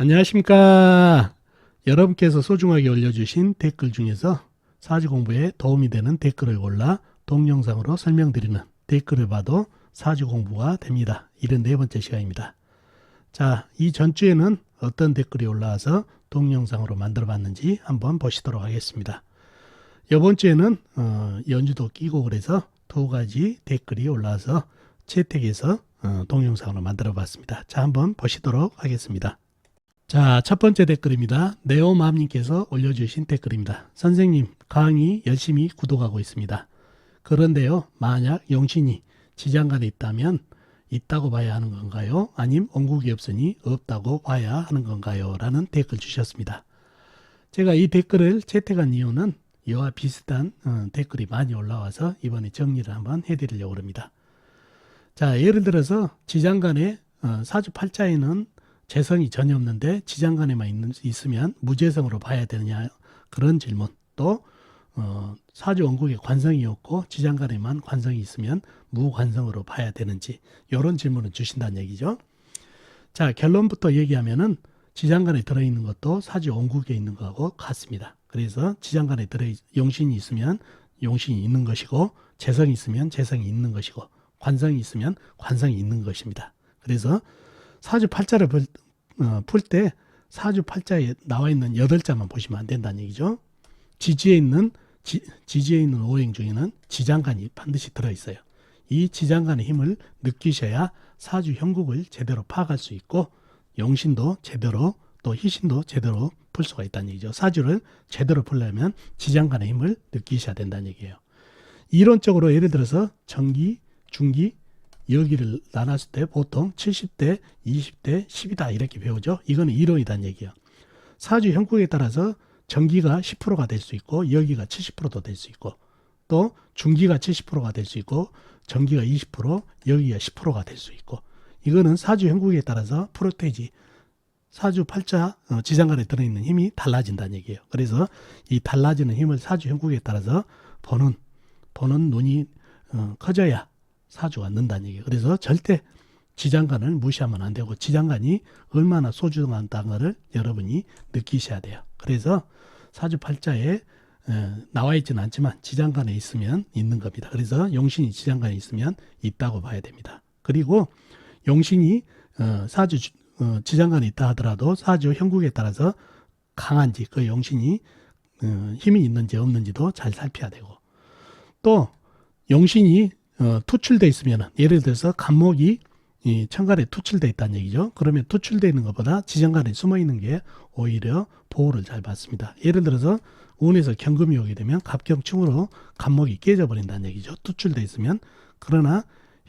안녕하십니까. 여러분께서 소중하게 올려주신 댓글 중에서 사주 공부에 도움이 되는 댓글을 골라 동영상으로 설명드리는 댓글을 봐도 사주 공부가 됩니다. 74번째 시간입니다. 자, 이 전주에는 어떤 댓글이 올라와서 동영상으로 만들어 봤는지 한번 보시도록 하겠습니다. 이번 주에는 연주도 끼고 그래서 두 가지 댓글이 올라와서 채택해서 동영상으로 만들어 봤습니다. 자, 한번 보시도록 하겠습니다. 자, 첫 번째 댓글입니다. 네오맘님께서 올려주신 댓글입니다. 선생님, 강의 열심히 구독하고 있습니다. 그런데요, 만약 용신이 지장간에 있다면 있다고 봐야 하는 건가요? 아님 원국이 없으니 없다고 봐야 하는 건가요? 라는 댓글 주셨습니다. 제가 이 댓글을 채택한 이유는 이와 비슷한 댓글이 많이 올라와서 이번에 정리를 한번 해드리려고 합니다. 자, 예를 들어서 지장간에 사주 팔자에는 재성이 전혀 없는데 지장간에만 있으면 무재성으로 봐야 되느냐, 그런 질문. 또 사주 원국에 관성이 없고 지장간에만 관성이 있으면 무관성으로 봐야 되는지, 이런 질문을 주신다는 얘기죠. 자, 결론부터 얘기하면은 지장간에 들어있는 것도 사주 원국에 있는 거하고 같습니다. 그래서 지장간에 용신이 있으면 용신이 있는 것이고, 재성이 있으면 재성이 있는 것이고, 관성이 있으면 관성이 있는 것입니다. 그래서 사주 팔자를 풀 때 사주 팔자에 나와 있는 8자만 보시면 안 된다는 얘기죠. 지지에 있는 오행 중에는 지장간이 반드시 들어있어요. 이 지장간의 힘을 느끼셔야 사주 형국을 제대로 파악할 수 있고, 용신도 제대로 또 희신도 제대로 풀 수가 있다는 얘기죠. 사주를 제대로 풀려면 지장간의 힘을 느끼셔야 된다는 얘기예요. 이론적으로 예를 들어서 정기, 중기, 여기를 나눴을 때 보통 70대, 20대, 10이다 이렇게 배우죠. 이거는 이론이란 얘기예요. 사주 형국에 따라서 정기가 10%가 될 수 있고 여기가 70%도 될 수 있고, 또 중기가 70%가 될 수 있고 정기가 20%, 여기가 10%가 될 수 있고, 이거는 사주 형국에 따라서 프로테이지, 사주 팔자 지장간에 들어있는 힘이 달라진다는 얘기예요. 그래서 이 달라지는 힘을 사주 형국에 따라서 보는 눈이 커져야 사주가 는다는 얘기예요. 그래서 절대 지장간을 무시하면 안 되고, 지장간이 얼마나 소중하다는 것을 여러분이 느끼셔야 돼요. 그래서 사주 팔자에 나와 있지는 않지만 지장간에 있으면 있는 겁니다. 그래서 용신이 지장간에 있으면 있다고 봐야 됩니다. 그리고 용신이 사주 지장간에 있다 하더라도 사주 형국에 따라서 강한지, 그 용신이 힘이 있는지 없는지도 잘 살펴야 되고, 또 용신이 투출되어 있으면, 예를 들어서 간목이 천간에 투출되어 있다는 얘기죠. 그러면 투출되어 있는 것보다 지장간에 숨어 있는 게 오히려 보호를 잘 받습니다. 예를 들어서 운에서 경금이 오게 되면 갑경충으로 간목이 깨져버린다는 얘기죠. 투출되어 있으면. 그러나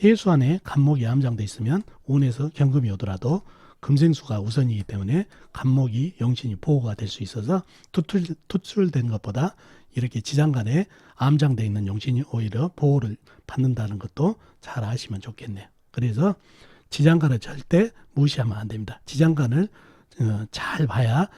해수 안에 간목이 암장되어 있으면 운에서 경금이 오더라도 금생수가 우선이기 때문에 간목이 용신이 보호가 될 수 있어서 투출된 것보다 이렇게 지장간에 암장되어 있는 용신이 오히려 보호를 받는다는 것도 잘 아시면 좋겠네요. 그래서 지장간을 절대 무시하면 안 됩니다. 지장간을 잘 봐야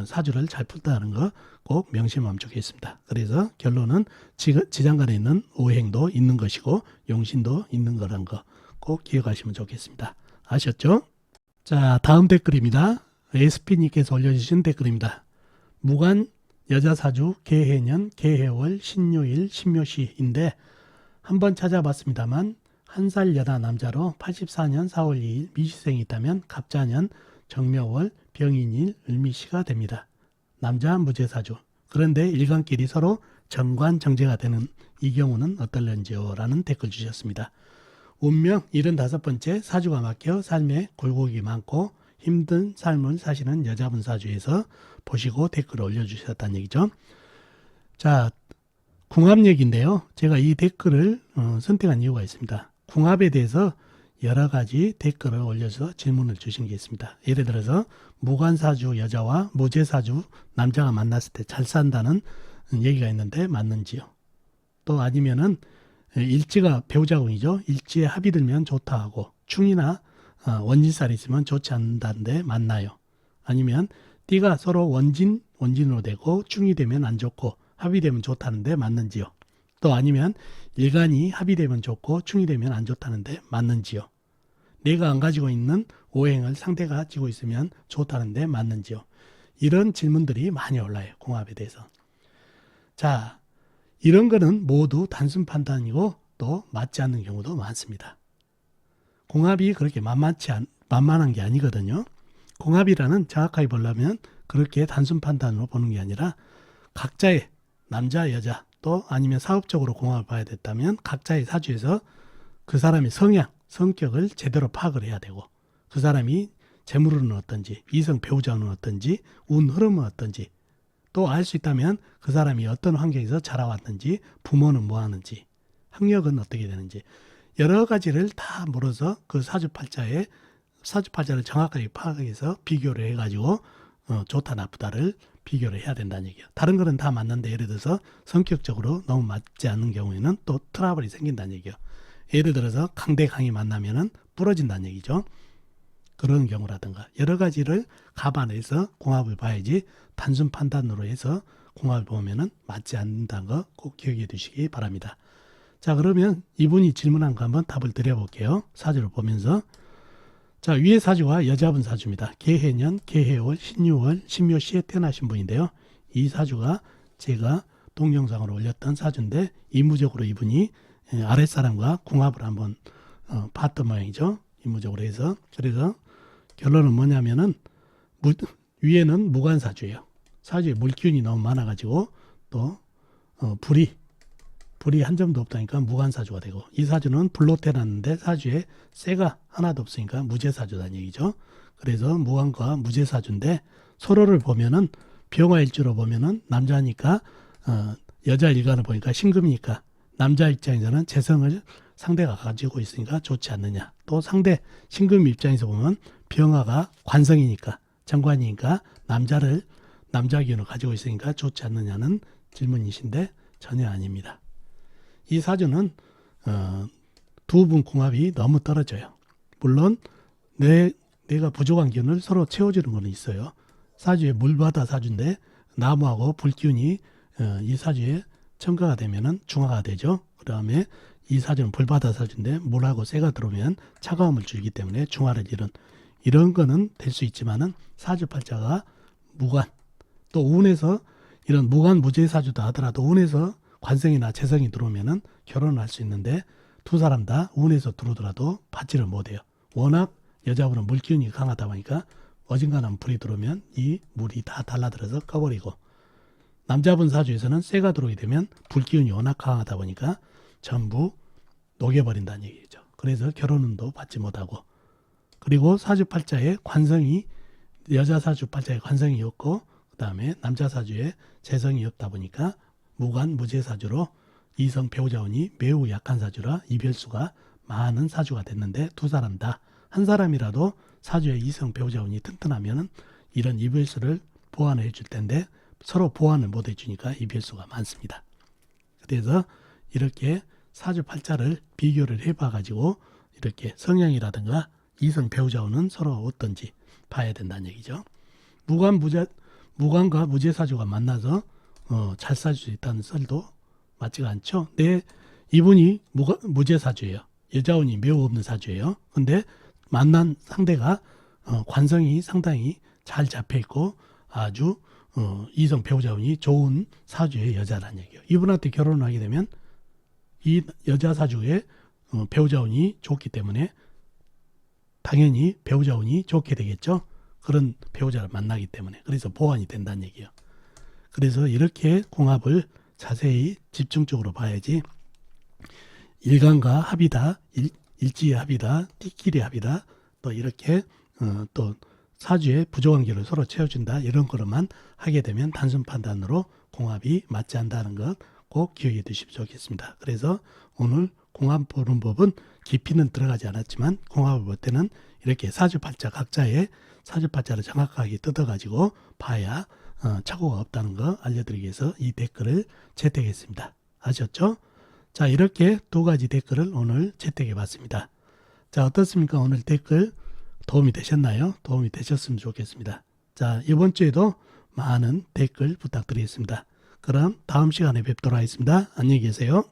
사주를 잘 풀다는 거 꼭 명심하면 좋겠습니다. 그래서 결론은 지장간에 있는 오행도 있는 것이고 용신도 있는 거라는 거 꼭 기억하시면 좋겠습니다. 아셨죠? 자, 다음 댓글입니다. SP님께서 올려주신 댓글입니다. 무관 여자사주 개해년 개해월 신요일 신묘시인데 한번 찾아봤습니다만 한 살 여자 남자로 84년 4월 2일 미시생이 있다면 갑자년 정묘월 병인일 을미시가 됩니다. 남자 무죄사주. 그런데 일간끼리 서로 정관정제가 되는 이 경우는 어떨런지요? 라는 댓글 주셨습니다. 운명 75번째 사주가 막혀 삶에 굴곡이 많고 힘든 삶을 사시는 여자분 사주에서 보시고 댓글을 올려주셨다는 얘기죠. 자, 궁합 얘기인데요. 제가 이 댓글을 선택한 이유가 있습니다. 궁합에 대해서 여러 가지 댓글을 올려서 질문을 주신 게 있습니다. 예를 들어서 무관사주 여자와 무죄사주 남자가 만났을 때 잘 산다는 얘기가 있는데 맞는지요? 또 아니면은 일지가 배우자궁이죠. 일지에 합이 들면 좋다 하고 충이나 원진살이 있으면 좋지 않는다는데 맞나요? 아니면 띠가 서로 원진으로 되고 충이 되면 안 좋고 합이 되면 좋다는데 맞는지요? 또 아니면 일간이 합이 되면 좋고 충이 되면 안 좋다는데 맞는지요? 내가 안 가지고 있는 오행을 상대가 가지고 있으면 좋다는데 맞는지요? 이런 질문들이 많이 올라요. 공합에 대해서. 자, 이런 거는 모두 단순 판단이고 또 맞지 않는 경우도 많습니다. 공합이 그렇게 만만한 게 아니거든요. 공합이라는 정확하게 보려면 그렇게 단순 판단으로 보는 게 아니라 각자의 남자, 여자 또 아니면 사업적으로 공합을 봐야 됐다면 각자의 사주에서 그 사람의 성향, 성격을 제대로 파악을 해야 되고 그 사람이 재물운은 어떤지, 이성 배우자는 어떤지, 운 흐름은 어떤지 또 알 수 있다면 그 사람이 어떤 환경에서 자라왔는지, 부모는 뭐 하는지, 학력은 어떻게 되는지 여러 가지를 다 물어서 그 사주팔자를 정확하게 파악해서 비교를 해가지고 좋다 나쁘다를 비교를 해야 된다는 얘기예요. 다른 거는 다 맞는데 예를 들어서 성격적으로 너무 맞지 않는 경우에는 또 트러블이 생긴다는 얘기예요. 예를 들어서 강대 강이 만나면은 부러진다는 얘기죠. 그런 경우라든가 여러 가지를 감안해서 공합을 봐야지 단순 판단으로 해서 공합을 보면은 맞지 않는다는 거 꼭 기억해 두시기 바랍니다. 자, 그러면 이분이 질문한 거 한번 답을 드려볼게요. 사주를 보면서. 자, 위의 사주가 여자분 사주입니다. 개해년, 개해월, 신유월, 신묘시에 태어나신 분인데요. 이 사주가 제가 동영상으로 올렸던 사주인데 이무적으로 이분이 아랫사람과 궁합을 한번 봤던 모양이죠. 이무적으로 해서. 그래서 결론은 뭐냐면은 위에는 무관사주예요. 사주에 물기운이 너무 많아가지고 또 불이 한 점도 없다니까 무관사주가 되고 이 사주는 불로 태어났는데 사주에 쇠가 하나도 없으니까 무제사주다는 얘기죠. 그래서 무관과 무제사주인데 서로를 보면은 병화일주로 보면은 남자니까 여자 일간을 보니까 신금이니까 남자 입장에서는 재성을 상대가 가지고 있으니까 좋지 않느냐. 또 상대 신금 입장에서 보면 병화가 관성이니까 정관이니까 남자 기운을 가지고 있으니까 좋지 않느냐는 질문이신데 전혀 아닙니다. 이 사주는 두 분 궁합이 너무 떨어져요. 물론 내가 부족한 기운을 서로 채워주는 건 있어요. 사주에 물바다 사주인데 나무하고 불기운이 이 사주에 첨가가 되면은 중화가 되죠. 그 다음에 이 사주는 불바다 사주인데 물하고 쇠가 들어오면 차가움을 주기 때문에 중화를 이런 거는 될 수 있지만은 사주팔자가 무관 또 운에서 이런 무관 무제 사주다 하더라도 운에서 관성이나 재성이 들어오면은 결혼을 할 수 있는데 두 사람 다 운에서 들어오더라도 받지를 못해요. 워낙 여자분은 물기운이 강하다 보니까 어딘가는 불이 들어오면 이 물이 다 달라들어서 꺼버리고 남자분 사주에서는 쇠가 들어오게 되면 불기운이 워낙 강하다 보니까 전부 녹여버린다는 얘기죠. 그래서 결혼운도 받지 못하고 그리고 사주팔자에 관성이 여자 사주팔자에 관성이 없고 그 다음에 남자 사주에 재성이 없다 보니까 무관 무제사주로 이성 배우자운이 매우 약한 사주라 이별수가 많은 사주가 됐는데 두 사람 다 한 사람이라도 사주에 이성 배우자운이 튼튼하면 이런 이별수를 보완해 줄 텐데 서로 보완을 못 해주니까 이별수가 많습니다. 그래서 이렇게 사주팔자를 비교를 해봐가지고 이렇게 성향이라든가 이성 배우자운은 서로 어떤지 봐야 된다는 얘기죠. 무관과 무제사주가 만나서 잘 살 수 있다는 썰도 맞지가 않죠. 이분이 무제사주예요. 여자운이 매우 없는 사주예요. 근데 만난 상대가 관성이 상당히 잘 잡혀있고 아주 이성 배우자운이 좋은 사주의 여자라는 얘기예요. 이분한테 결혼을 하게 되면 이 여자 사주의 배우자운이 좋기 때문에 당연히 배우자운이 좋게 되겠죠. 그런 배우자를 만나기 때문에. 그래서 보완이 된다는 얘기예요. 그래서 이렇게 궁합을 자세히 집중적으로 봐야지 일간과 합이다, 일지의 합이다, 띠끼리 합이다, 또 이렇게 또 사주의 부족한 기를 서로 채워준다 이런 거로만 하게 되면 단순 판단으로 궁합이 맞지 않다는 것 꼭 기억해 두시면 좋겠습니다. 그래서 오늘 궁합 보는 법은 깊이는 들어가지 않았지만 궁합을 볼 때는 이렇게 사주팔자 각자의 사주팔자를 정확하게 뜯어가지고 봐야 착오가 없다는 거 알려드리기 위해서 이 댓글을 채택했습니다. 아셨죠? 자, 이렇게 두 가지 댓글을 오늘 채택해 봤습니다. 자, 어떻습니까? 오늘 댓글 도움이 되셨나요? 도움이 되셨으면 좋겠습니다. 자, 이번 주에도 많은 댓글 부탁드리겠습니다. 그럼 다음 시간에 뵙도록 하겠습니다. 안녕히 계세요.